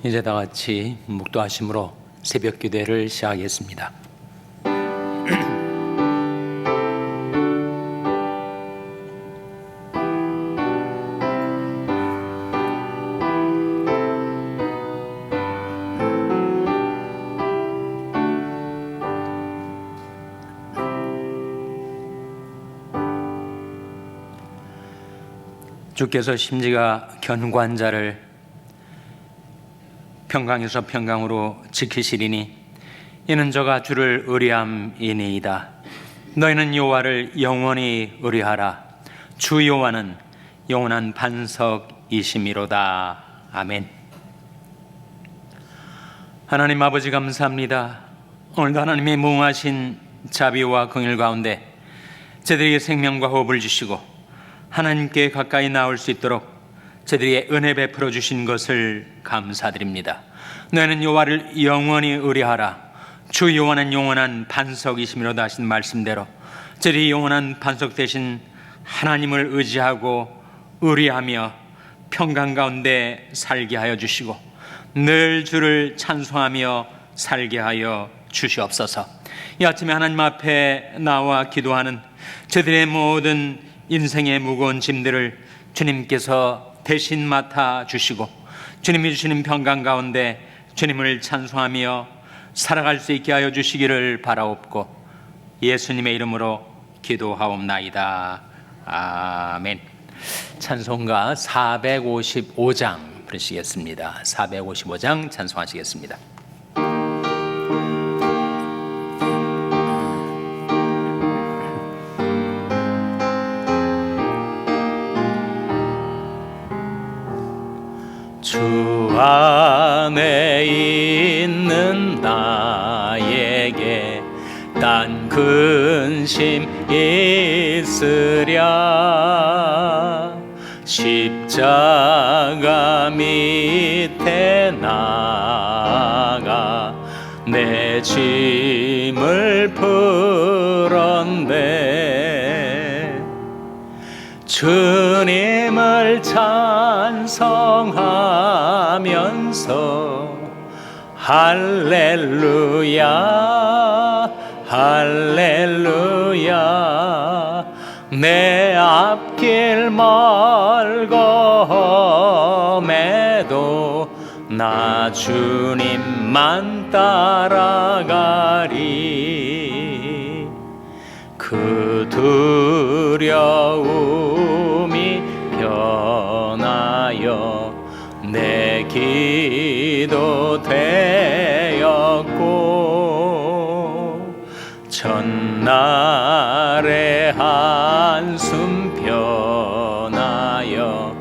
이제 다 같이 묵도하심으로 새벽 기도를 시작하겠습니다. 주께서 심지가 견고한 자를 평강에서 평강으로 지키시리니 이는 저가 주를 의뢰함이니이다. 너희는 여호와를 영원히 의뢰하라. 주 여호와는 영원한 반석이심이로다. 아멘. 하나님 아버지 감사합니다. 오늘도 하나님의 무궁하신 자비와 긍휼 가운데 저희들에게 생명과 호흡을 주시고 하나님께 가까이 나올 수 있도록 저희들에게 은혜 베풀어 주신 것을 감사드립니다. 너희는 여호와를 영원히 의뢰하라. 주 여호와는 영원한 반석이심이로다 하신 말씀대로 저희들이 영원한 반석 되신 하나님을 의지하고 의뢰하며 평강 가운데 살게 하여 주시고 늘 주를 찬송하며 살게 하여 주시옵소서. 이 아침에 하나님 앞에 나와 기도하는 저희들의 모든 인생의 무거운 짐들을 주님께서 대신 맡아 주시고 주님이 주시는 평강 가운데 주님을 찬송하며 살아갈 수 있게 하여 주시기를 바라옵고 예수님의 이름으로 기도하옵나이다. 아멘. 찬송가 455장 부르시겠습니다. 455장 찬송하시겠습니다. 주 안에 있는 나에게 딴 근심 있으랴. 십자가 밑에 나가 내 짐을 풀었네. 주님을 찬송하면서 할렐루야 할렐루야. 내 앞길 멀검에도 나 주님만 따라가리. 그 두려움이 변하여 내 기도 되었고 전날의 한숨 변하여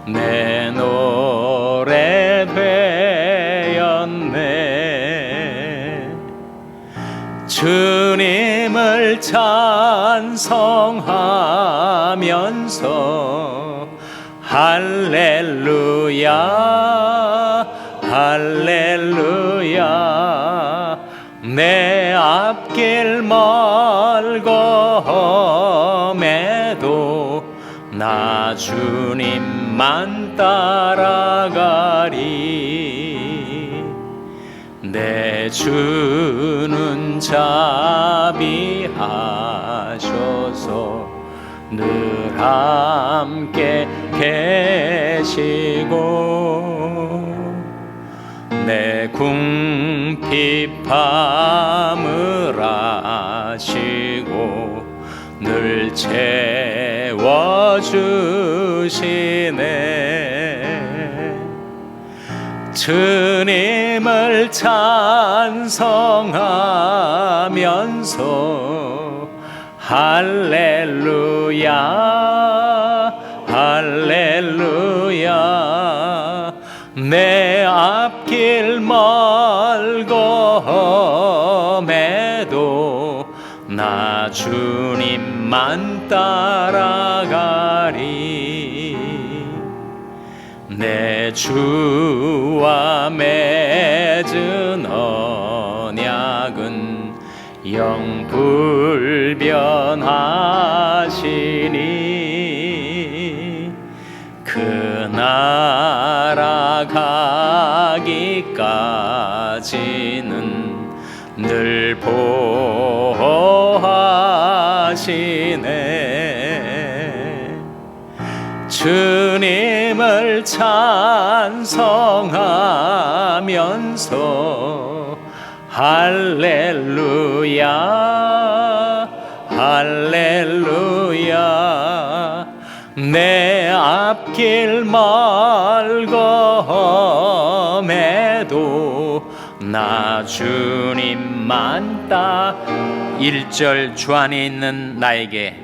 내 노래 되었네. 주님을 찬송하면서 할렐루야 할렐루야. 내 앞길 멀검에도 나 주님만 따라가리. 내 주는 자비하셔서 늘 함께 계시고 내 궁핍함을 아시고 늘 채워주시네. 주님을 찬송하면서 할렐루야 할렐루야. 내 앞길 멀검에도 나 주님만 따라가리. 내 주와 맺은 언약은 영불변하시니 그 나라 가기 가지는 늘 보호하시네. 주님을 찬송하면서 할렐루야 할렐루야. 내 앞길 멀검에도 나 주님만 따. 1절 주 안에 있는 나에게,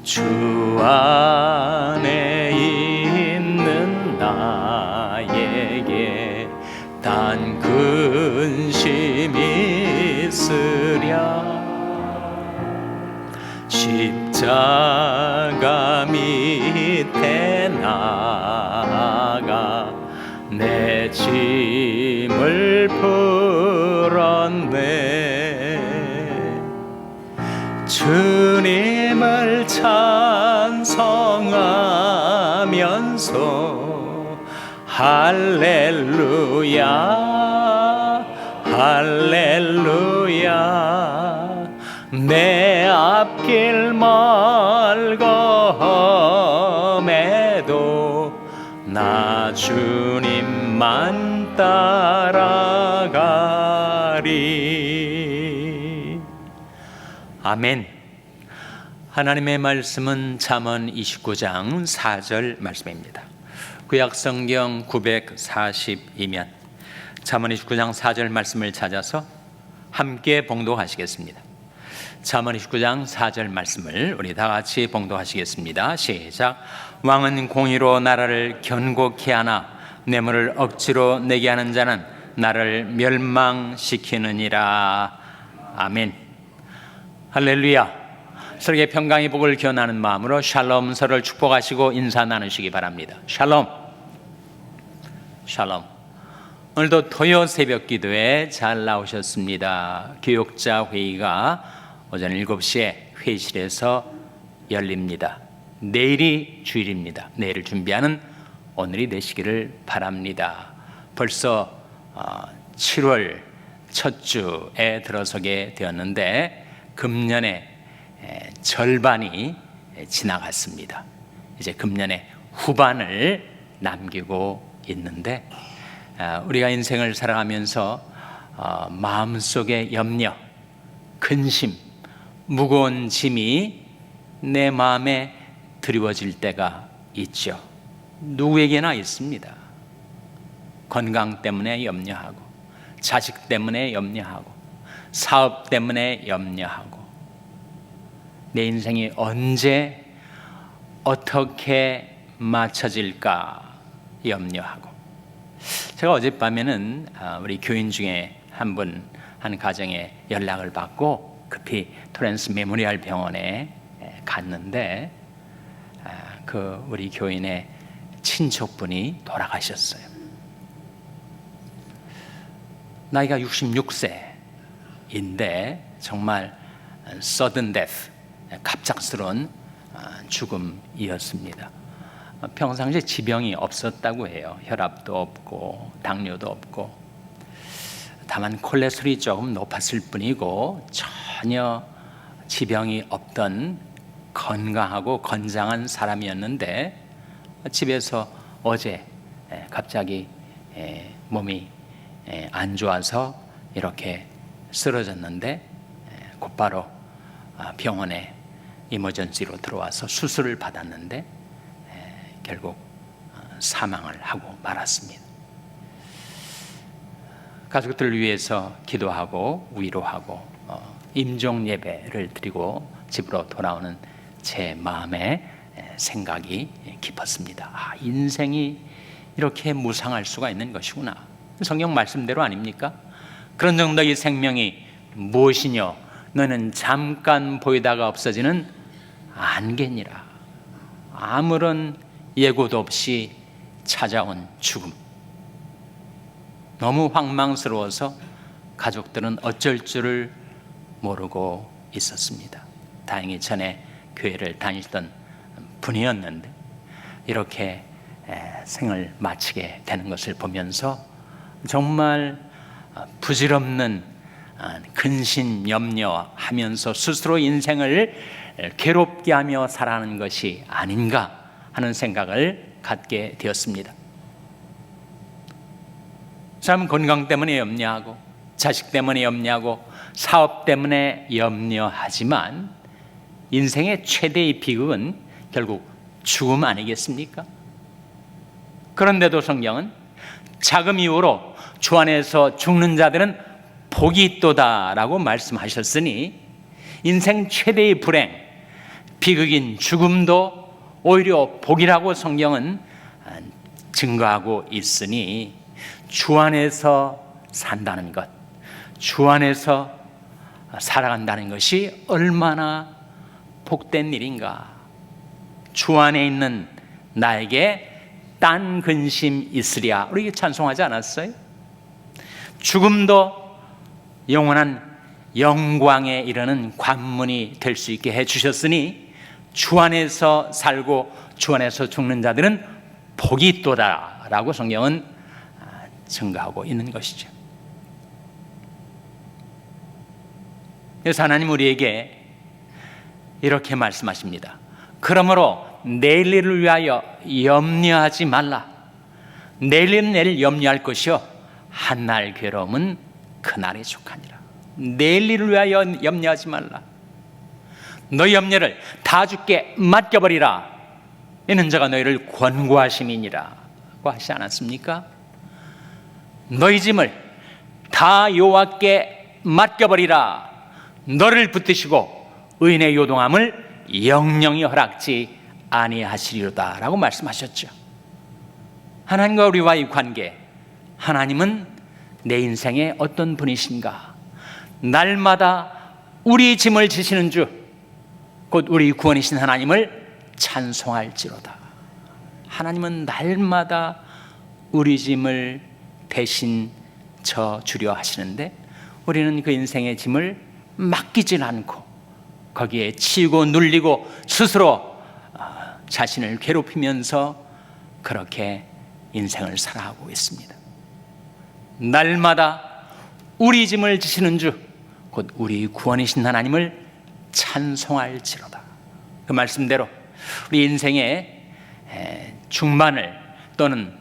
주 안에 있는 나에게 단 근심이 있으랴. 십자가 밑에 나가 내 짐을 풀었네. 주님을 찬송하면서 할렐루야 할렐루야. 내 앞길 멀검에도 나 주님만 따라가리. 아멘. 하나님의 말씀은 잠언 29장 4절 말씀입니다. 구약성경 942면 잠언 29장 4절 말씀을 찾아서 함께 봉독하시겠습니다. 잠언 29장 4절 말씀을 우리 다 같이 봉독하시겠습니다. 시작. 왕은 공의로 나라를 견고케 하나 뇌물을 억지로 내게 하는 자는 나를 멸망시키느니라. 아멘. 할렐루야. 서로에게 평강의 복을 기원하는 마음으로 샬롬, 서로를 축복하시고 인사 나누시기 바랍니다. 샬롬. 샬롬. 오늘도 토요 새벽 기도에 잘 나오셨습니다. 교육자 회의가 오전 7시에 회의실에서 열립니다. 내일이 주일입니다. 내일을 준비하는 오늘이 되시기를 바랍니다. 벌써 7월 첫 주에 들어서게 되었는데 금년의 절반이 지나갔습니다. 이제 금년의 후반을 남기고 있는데 우리가 인생을 살아가면서 마음속의 염려, 근심, 무거운 짐이 내 마음에 드리워질 때가 있죠. 누구에게나 있습니다. 건강 때문에 염려하고, 자식 때문에 염려하고, 사업 때문에 염려하고, 내 인생이 언제 어떻게 맞춰질까 염려하고. 제가 어젯밤에는 우리 교인 중에 한 가정에 연락을 받고 급히 토렌스 메모리얼 병원에 갔는데 우리 교인의 친척분이 돌아가셨어요. 나이가 66세인데 정말 sudden death, 갑작스러운 죽음이었습니다. 평상시에 지병이 없었다고 해요. 혈압도 없고 당뇨도 없고, 다만 콜레스테롤이 조금 높았을 뿐이고 전혀 지병이 없던 건강하고 건장한 사람이었는데 집에서 어제 갑자기 몸이 안 좋아서 이렇게 쓰러졌는데 곧바로 병원에 이머전시로 들어와서 수술을 받았는데 결국 사망을 하고 말았습니다. 가족들을 위해서 기도하고 위로하고 임종 예배를 드리고 집으로 돌아오는 제 마음의 생각이 깊었습니다. 인생이 이렇게 무상할 수가 있는 것이구나. 성경 말씀대로 아닙니까? 그런 정도의 생명이 무엇이뇨? 너는 잠깐 보이다가 없어지는 안개니라. 아무런 예고도 없이 찾아온 죽음. 너무 황망스러워서 가족들은 어쩔 줄을 모르고 있었습니다. 다행히 전에 교회를 다니시던 분이었는데 이렇게 생을 마치게 되는 것을 보면서 정말 부질없는 근심 염려하면서 스스로 인생을 괴롭게 하며 살아가는 것이 아닌가 하는 생각을 갖게 되었습니다. 사람은 건강 때문에 염려하고 자식 때문에 염려하고 사업 때문에 염려하지만 인생의 최대의 비극은 결국 죽음 아니겠습니까? 그런데도 성경은 자금 이후로 주 안에서 죽는 자들은 복이 있도다라고 말씀하셨으니 인생 최대의 불행, 비극인 죽음도 오히려 복이라고 성경은 증거하고 있으니 주 안에서 산다는 것, 주 안에서 살아간다는 것이 얼마나 복된 일인가. 주 안에 있는 나에게 딴 근심 있으랴. 우리 찬송하지 않았어요? 죽음도 영원한 영광에 이르는 관문이 될 수 있게 해주셨으니 주 안에서 살고 주 안에서 죽는 자들은 복이 있도다 라고 성경은 증거하고 있는 것이죠. 그래서 하나님 우리에게 이렇게 말씀하십니다. 그러므로 내일 일을 위하여 염려하지 말라. 내일 일은 내일 염려할 것이요 한날 괴로움은 그날에 족하니라. 내일 일을 위하여 염려하지 말라. 너희 염려를 다 주께 맡겨버리라. 이는 저가 너희를 권고하심이니라 고 하시지 않았습니까? 너희 짐을 다 여호와께 맡겨버리라. 너를 붙드시고 의인의 요동함을 영영히 허락지 아니하시리로다 라고 말씀하셨죠. 하나님과 우리와의 관계, 하나님은 내 인생에 어떤 분이신가? 날마다 우리 짐을 지시는 주, 곧 우리 구원이신 하나님을 찬송할지로다. 하나님은 날마다 우리 짐을 대신 져주려 하시는데 우리는 그 인생의 짐을 맡기질 않고 거기에 치이고 눌리고 스스로 자신을 괴롭히면서 그렇게 인생을 살아가고 있습니다. 날마다 우리 짐을 지시는 주, 곧 우리 구원이신 하나님을 찬송할지로다. 그 말씀대로 우리 인생의 중반을 또는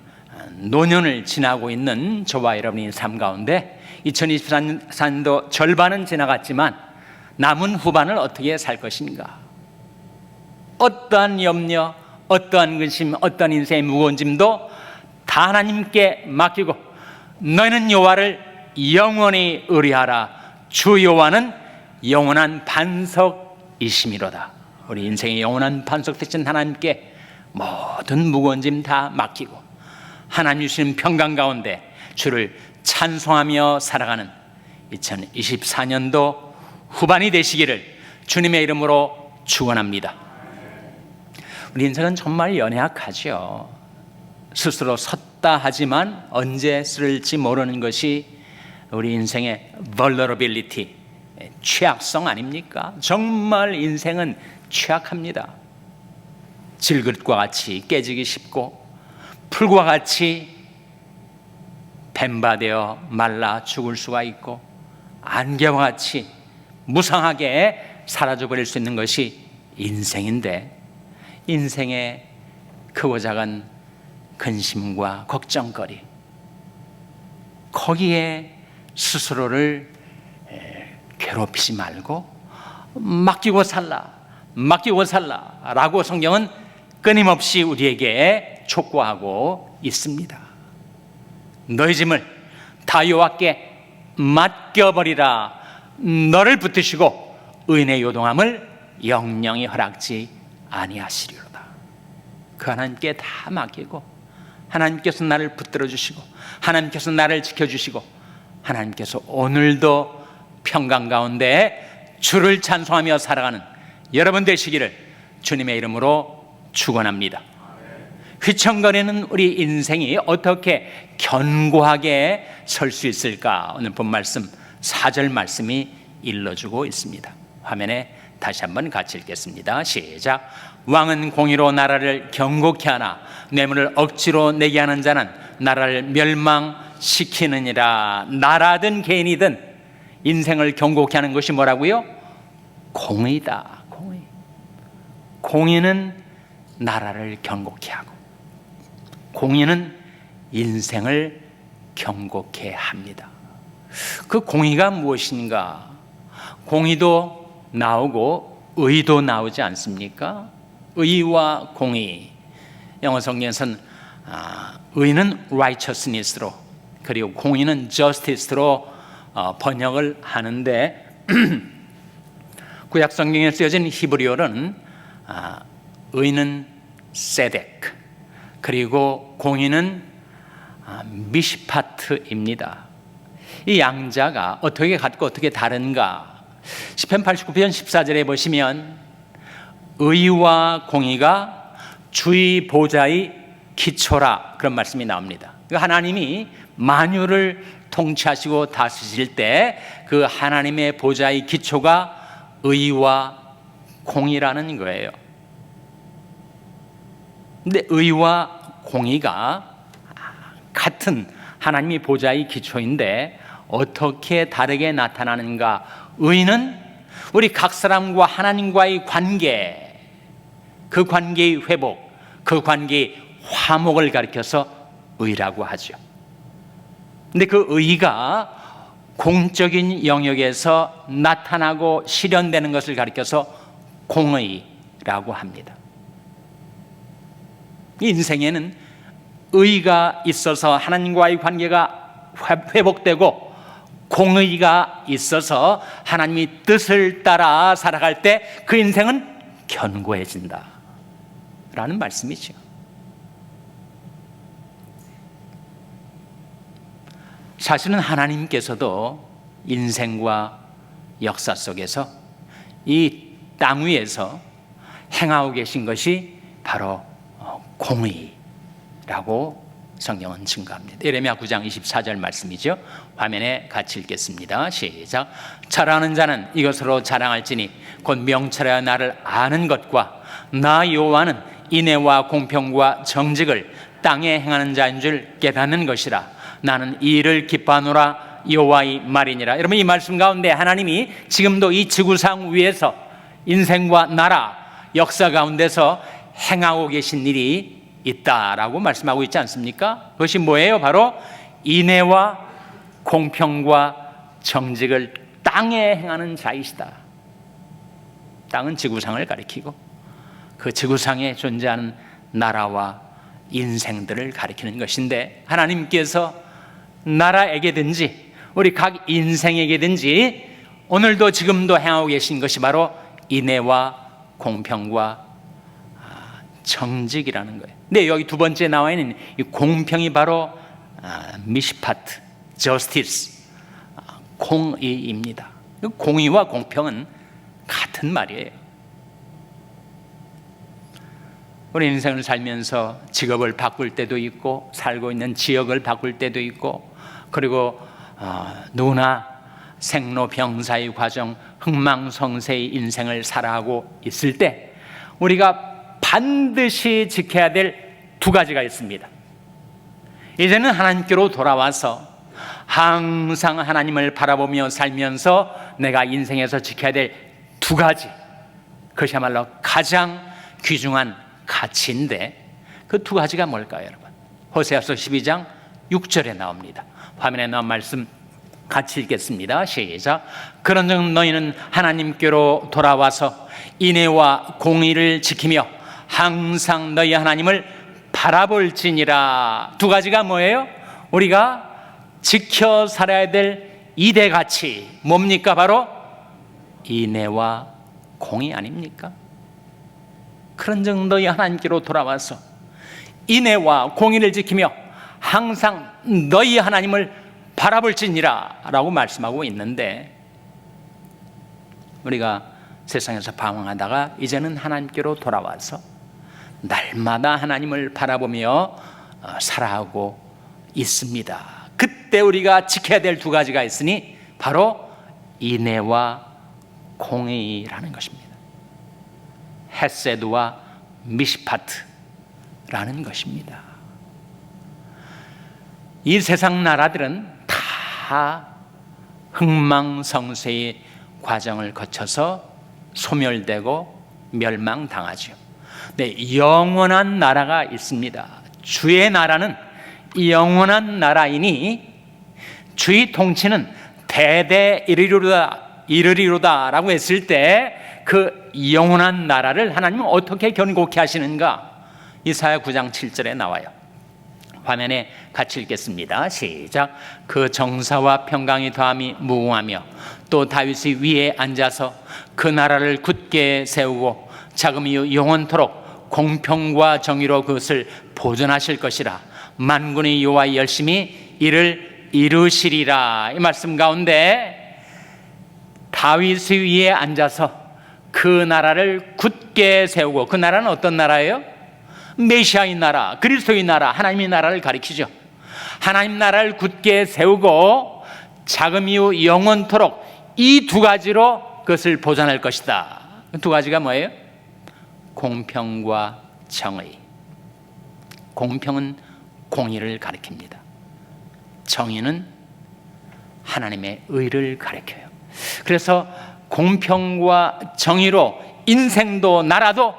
노년을 지나고 있는 저와 여러분의 삶 가운데 2024년도 절반은 지나갔지만 남은 후반을 어떻게 살 것인가? 어떠한 염려, 어떠한 근심, 어떠한 인생의 무거운 짐도 다 하나님께 맡기고 너희는 여호와를 영원히 의뢰하라. 주 여호와는 영원한 반석이심이로다. 우리 인생의 영원한 반석 되신 하나님께 모든 무거운 짐 다 맡기고 하나님 주시는 평강 가운데 주를 찬송하며 살아가는 2024년도 후반이 되시기를 주님의 이름으로 축원합니다. 우리 인생은 정말 연약하죠. 스스로 섰다 하지만 언제 쓰러질지 모르는 것이 우리 인생의 vulnerability, 취약성 아닙니까? 정말 인생은 취약합니다. 질그릇과 같이 깨지기 쉽고 풀과 같이 뱀바되어 말라 죽을 수가 있고 안개와 같이 무상하게 사라져버릴 수 있는 것이 인생인데 인생의 크고 작은 근심과 걱정거리 거기에 스스로를 괴롭히지 말고 맡기고 살라 라고 성경은 끊임없이 우리에게 촉구하고 있습니다. 너희 짐을 다 여호와께 맡겨버리라. 너를 붙드시고 의인의 요동함을 영영히 허락지 아니하시리로다. 그 하나님께 다 맡기고 하나님께서 나를 붙들어 주시고 하나님께서 나를 지켜주시고 하나님께서 오늘도 평강 가운데 주를 찬송하며 살아가는 여러분 되시기를 주님의 이름으로 축원합니다. 휘청거리는 우리 인생이 어떻게 견고하게 설 수 있을까? 오늘 본 말씀 4절 말씀이 일러주고 있습니다. 화면에 다시 한번 같이 읽겠습니다. 시작. 왕은 공의로 나라를 경고케 하나 뇌물을 억지로 내게 하는 자는 나라를 시키느니라. 나라든 개인이든 인생을 경고케 하는 것이 뭐라고요? 공의다. 공의. 공의는 나라를 경고케 하고 공의는 인생을 경고케 합니다. 그 공의가 무엇인가? 공의도 나오고 의도 나오지 않습니까? 의와 공의. 영어 성경에서는 의는 righteousness로 그리고 공의는 justice로 번역을 하는데 구약 성경에 쓰여진 히브리어는 의는 세덱 그리고 공의는 미시파트입니다. 이 양자가 어떻게 같고 어떻게 다른가? 시편 89편 14절에 보시면 의와 공의가 주의 보좌의 기초라 그런 말씀이 나옵니다. 하나님이 만유를 통치하시고 다스리실 때 그 하나님의 보좌의 기초가 의와 공의라는 거예요. 근데 의와 공의가 같은 하나님의 보좌의 기초인데 어떻게 다르게 나타나는가? 의는 우리 각 사람과 하나님과의 관계, 그 관계의 회복, 그 관계의 화목을 가리켜서 의라고 하죠. 근데 그 의가 공적인 영역에서 나타나고 실현되는 것을 가리켜서 공의라고 합니다. 인생에는 의가 있어서 하나님과의 관계가 회복되고 공의가 있어서 하나님의 뜻을 따라 살아갈 때 그 인생은 견고해진다 라는 말씀이죠. 사실은 하나님께서도 인생과 역사 속에서 이 땅 위에서 행하고 계신 것이 바로 공의라고 성경은 증거합니다. 예레미야 9장 24절 말씀이죠. 화면에 같이 읽겠습니다. 시작. 잘하는 자는 이것으로 자랑할지니 곧 명철하여 나를 아는 것과 나 여호와는 인애와 공평과 정직을 땅에 행하는 자인 줄 깨닫는 것이라. 나는 이 일을 기뻐하노라. 여호와의 말이니라. 여러분, 이 말씀 가운데 하나님이 지금도 이 지구상 위에서 인생과 나라 역사 가운데서 행하고 계신 일이 있다라고 말씀하고 있지 않습니까? 그것이 뭐예요? 바로 인애와 공평과 정직을 땅에 행하는 자이시다. 땅은 지구상을 가리키고 그 지구상에 존재하는 나라와 인생들을 가리키는 것인데, 하나님께서 나라에게든지 우리 각 인생에게든지 오늘도 지금도 행하고 계신 것이 바로 인애와 공평과 정직이라는 거예요. 근데 여기 두 번째 나와 있는 이 공평이 바로 미시파트, justice, 공의입니다. 공의와 공평은 같은 말이에요. 우리 인생을 살면서 직업을 바꿀 때도 있고 살고 있는 지역을 바꿀 때도 있고, 그리고 누구나 생로병사의 과정, 흥망성쇠의 인생을 살아가고 있을 때 우리가 반드시 지켜야 될 두 가지가 있습니다. 이제는 하나님께로 돌아와서 항상 하나님을 바라보며 살면서 내가 인생에서 지켜야 될 두 가지, 그것이야말로 가장 귀중한 가치인데 그 두 가지가 뭘까요, 여러분? 호세아서 12장 6절에 나옵니다. 화면에 나온 말씀 같이 읽겠습니다. 시작. 그런즉 너희는 하나님께로 돌아와서 인애와 공의를 지키며 항상 너희 하나님을 바라볼지니라. 두 가지가 뭐예요? 우리가 지켜 살아야 될 2대 가치 뭡니까? 바로 인애와 공의 아닙니까? 그런즉 너희 하나님께로 돌아와서 인애와 공의를 지키며 항상 너희 하나님을 바라볼지니라 라고 말씀하고 있는데, 우리가 세상에서 방황하다가 이제는 하나님께로 돌아와서 날마다 하나님을 바라보며 살아가고 있습니다. 그때 우리가 지켜야 될 두 가지가 있으니 바로 인애와 공의라는 것입니다. 헤세드와 미시파트라는 것입니다. 이 세상 나라들은 다 흥망성쇠의 과정을 거쳐서 소멸되고 멸망당하죠. 네, 영원한 나라가 있습니다. 주의 나라는 영원한 나라이니 주의 통치는 대대 이르리로다 라고 했을 때 그 영원한 나라를 하나님은 어떻게 견고케 하시는가? 이사야 9장 7절에 나와요. 화면에 같이 읽겠습니다. 시작. 그 정사와 평강이 더함이 무궁하며 또 다윗이 위에 앉아서 그 나라를 굳게 세우고 자금이 영원토록 공평과 정의로 그것을 보존하실 것이라. 만군의 여호와의 열심히 이를 이루시리라. 이 말씀 가운데 다윗의 위에 앉아서 그 나라를 굳게 세우고, 그 나라는 어떤 나라예요? 메시아의 나라, 그리스도의 나라, 하나님의 나라를 가리키죠. 하나님 나라를 굳게 세우고 자금 이후 영원토록 이 두 가지로 그것을 보존할 것이다. 두 가지가 뭐예요? 공평과 정의. 공평은 공의를 가리킵니다. 정의는 하나님의 의를 가리켜요. 그래서 공평과 정의로 인생도 나라도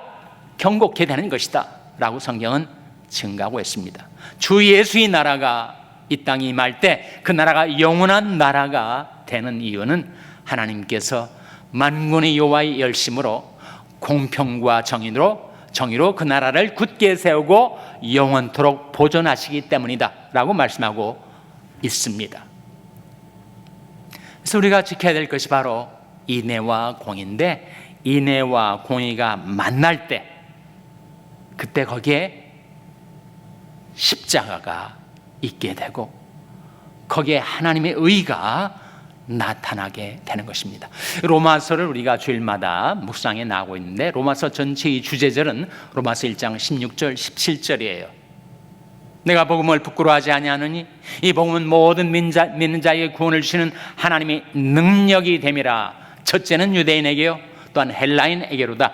경고케 되는 것이다 라고 성경은 증가하고 있습니다. 주 예수의 나라가 이 땅에 임할 때 그 나라가 영원한 나라가 되는 이유는 하나님께서 만군의 여호와의 열심으로 공평과 정의로 그 나라를 굳게 세우고 영원토록 보존하시기 때문이다 라고 말씀하고 있습니다. 그래서 우리가 지켜야 될 것이 바로 인애와 공의인데, 인애와 공의가 만날 때 그때 거기에 십자가가 있게 되고 거기에 하나님의 의가 나타나게 되는 것입니다. 로마서를 우리가 주일마다 묵상해 나가고 있는데 로마서 전체의 주제절은 로마서 1장 16절 17절이에요. 내가 복음을 부끄러워하지 아니하느니 이 복음은 모든 믿는 자에게 구원을 주시는 하나님의 능력이 됨이라. 첫째는 유대인에게요 또한 헬라인에게로다.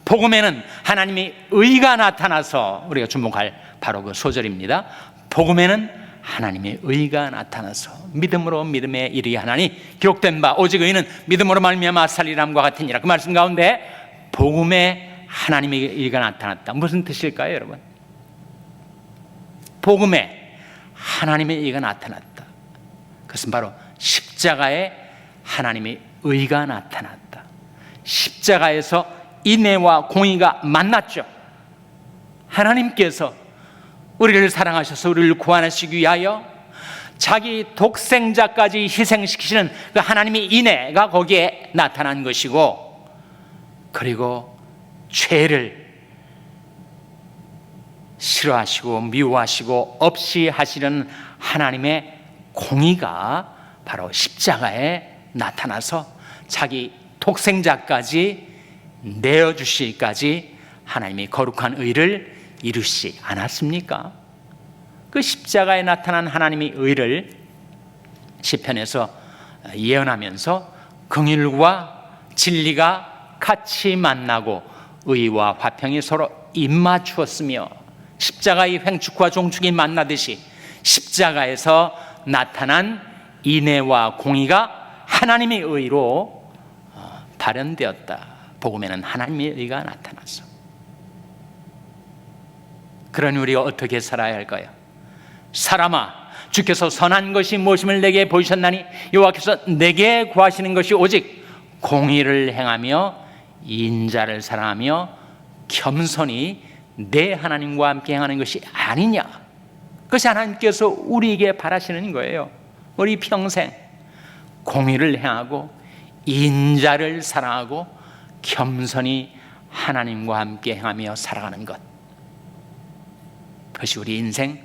복음에는 하나님의 의가 나타나서, 우리가 주목할 바로 그 소절입니다. 복음에는 하나님의 의가 나타나서 믿음으로 믿음에 이르게 하나니 기록된 바 오직 의는 믿음으로 말미암아 살리람과 같으니라. 그 말씀 가운데 복음에 하나님의 의가 나타났다. 무슨 뜻일까요, 여러분? 복음에 하나님의 의가 나타났다. 그것은 바로 십자가에 하나님의 의가 나타났다. 십자가에서 인애와 공의가 만났죠. 하나님께서 우리를 사랑하셔서 우리를 구원하시기 위하여 자기 독생자까지 희생시키시는 그 하나님의 인애가 거기에 나타난 것이고, 그리고 죄를 싫어하시고 미워하시고 없이 하시는 하나님의 공의가 바로 십자가에 나타나서 자기 독생자까지 내어주시기까지 하나님의 거룩한 의를 이루시지 않았습니까? 그 십자가에 나타난 하나님의 의를 시편에서 예언하면서 긍휼과 진리가 같이 만나고 의와 화평이 서로 입맞추었으며 십자가의 횡축과 종축이 만나듯이 십자가에서 나타난 인애와 공의가 하나님의 의로 발현되었다. 복음에는 하나님의 의가 나타났어. 그러니 우리가 어떻게 살아야 할까요? 사람아, 주께서 선한 것이 무엇임을 내게 보이셨나니 여호와께서 내게 구하시는 것이 오직 공의를 행하며 인자를 사랑하며 겸손히 내 하나님과 함께 행하는 것이 아니냐. 그것이 하나님께서 우리에게 바라시는 거예요. 우리 평생 공의를 행하고 인자를 사랑하고 겸손히 하나님과 함께 행하며 살아가는 것, 그것이 우리 인생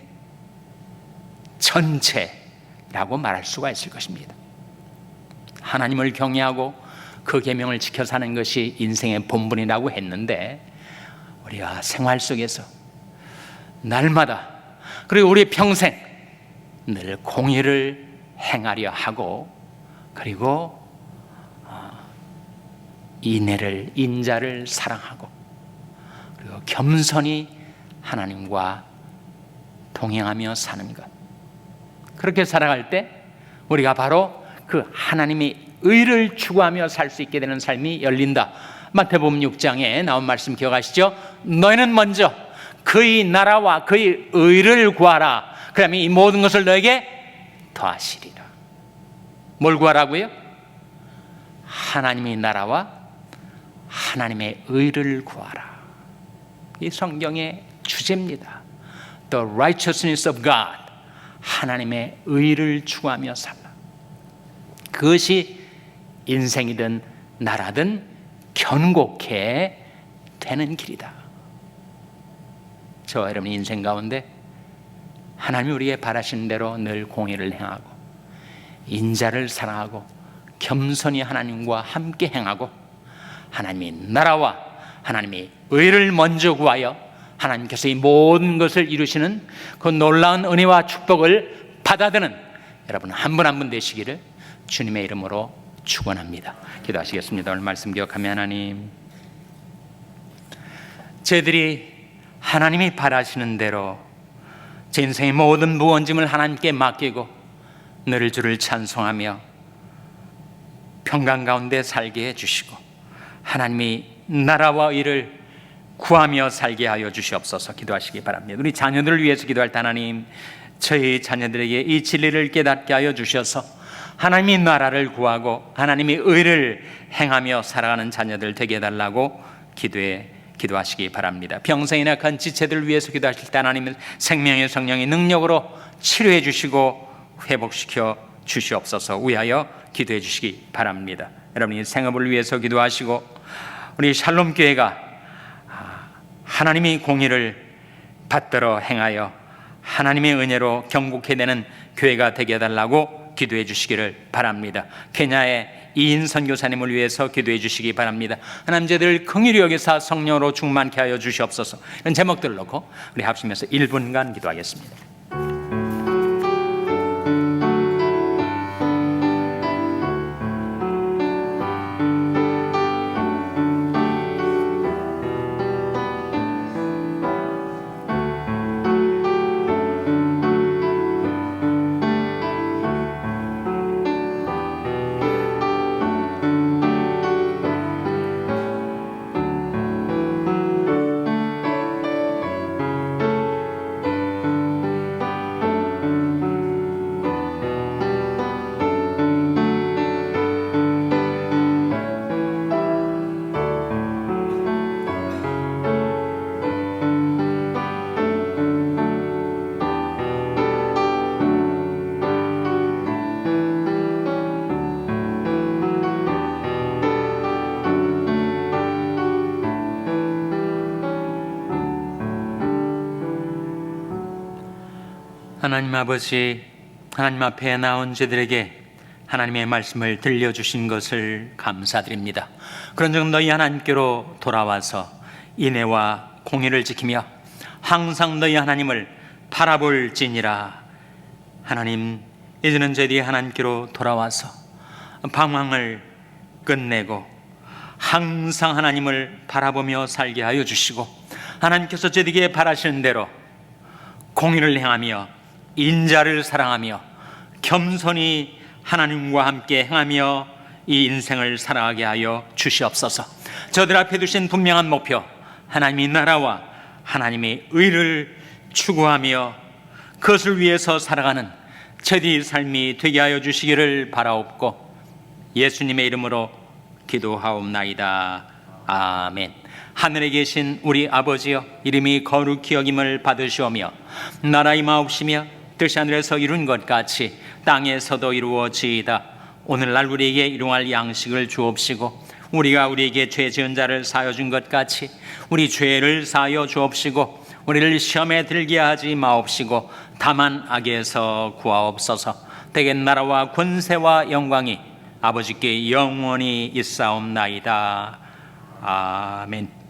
전체라고 말할 수가 있을 것입니다. 하나님을 경외하고 그 계명을 지켜 사는 것이 인생의 본분이라고 했는데, 우리가 생활 속에서 날마다 그리고 우리 평생 늘 공의를 행하려 하고, 그리고 인자를 사랑하고, 그리고 겸손히 하나님과 동행하며 사는 것, 그렇게 살아갈 때 우리가 바로 그 하나님의 의를 추구하며 살 수 있게 되는 삶이 열린다. 마태복음 6장에 나온 말씀 기억하시죠? 너희는 먼저 그의 나라와 그의 의를 구하라. 그러면 이 모든 것을 너에게 더하시리라. 뭘 구하라고요? 하나님의 나라와 하나님의 의를 구하라. 이 성경의 주제입니다. The righteousness of God. 하나님의 의를 추구하며 살라. 그것이 인생이든 나라든 견고케 되는 길이다. 저와 여러분의 인생 가운데 하나님이 우리에게 바라시는 대로 늘 공의를 행하고 인자를 사랑하고 겸손히 하나님과 함께 행하고 하나님의 나라와 하나님의 의를 먼저 구하여 하나님께서 이 모든 것을 이루시는 그 놀라운 은혜와 축복을 받아드는 여러분 한 분 한 분 되시기를 주님의 이름으로 축원합니다. 기도하시겠습니다. 오늘 말씀 기억하며 하나님, 저희들이 하나님이 바라시는 대로 제 인생의 모든 무언짐을 하나님께 맡기고 늘 주를 찬송하며 평강 가운데 살게 해주시고 하나님이 나라와 의를 구하며 살게 하여 주시옵소서. 기도하시기 바랍니다. 우리 자녀들을 위해서 기도할 때 하나님, 저희 자녀들에게 이 진리를 깨닫게 하여 주셔서 하나님의 나라를 구하고 하나님의 의를 행하며 살아가는 자녀들 되게 해달라고 기도하시기 바랍니다. 병성이 약한 지체들을 위해서 기도하실 때 하나님은 생명의 성령의 능력으로 치료해 주시고 회복시켜 주시옵소서. 위하여 기도해 주시기 바랍니다. 여러분이 생업을 위해서 기도하시고 우리 샬롬 교회가 하나님의 공의를 받들어 행하여 하나님의 은혜로 경고케 되는 교회가 되게 해달라고 기도해 주시기를 바랍니다. 케냐의 이인 선교사님을 위해서 기도해 주시기 바랍니다. 하나님 저희들 긍휼히 여기사 성령으로 충만케 하여 주시옵소서. 이런 제목들을 놓고 우리 합심해서 1분간 기도하겠습니다. 하나님 아버지, 하나님 앞에 나온 저들에게 하나님의 말씀을 들려주신 것을 감사드립니다. 그런즉 너희 하나님께로 돌아와서 인애와 공의를 지키며 항상 너희 하나님을 바라볼지니라. 하나님, 이제는 저희들이 하나님께로 돌아와서 방황을 끝내고 항상 하나님을 바라보며 살게 하여 주시고 하나님께서 저희들에게 바라시는 대로 공의를 행하며 인자를 사랑하며 겸손히 하나님과 함께 행하며 이 인생을 살아가게 하여 주시옵소서. 저들 앞에 두신 분명한 목표, 하나님의 나라와 하나님의 의를 추구하며 그것을 위해서 살아가는 저희의 삶이 되게 하여 주시기를 바라옵고 예수님의 이름으로 기도하옵나이다. 아멘. 하늘에 계신 우리 아버지여, 이름이 거룩히 여김을 받으시오며 나라 임하옵시며 뜻이 하늘에서 이룬 것 같이 땅에서도 이루어지이다. 오늘날 우리에게 일용할 양식을 주옵시고 우리가 우리에게 죄 지은 자를 사하여 준 것 같이 우리 죄를 사하여 주옵시고 우리를 시험에 들게 하지 마옵시고 다만 악에서 구하옵소서. 대개 나라와 권세와 영광이 아버지께 영원히 있사옵나이다. 아멘.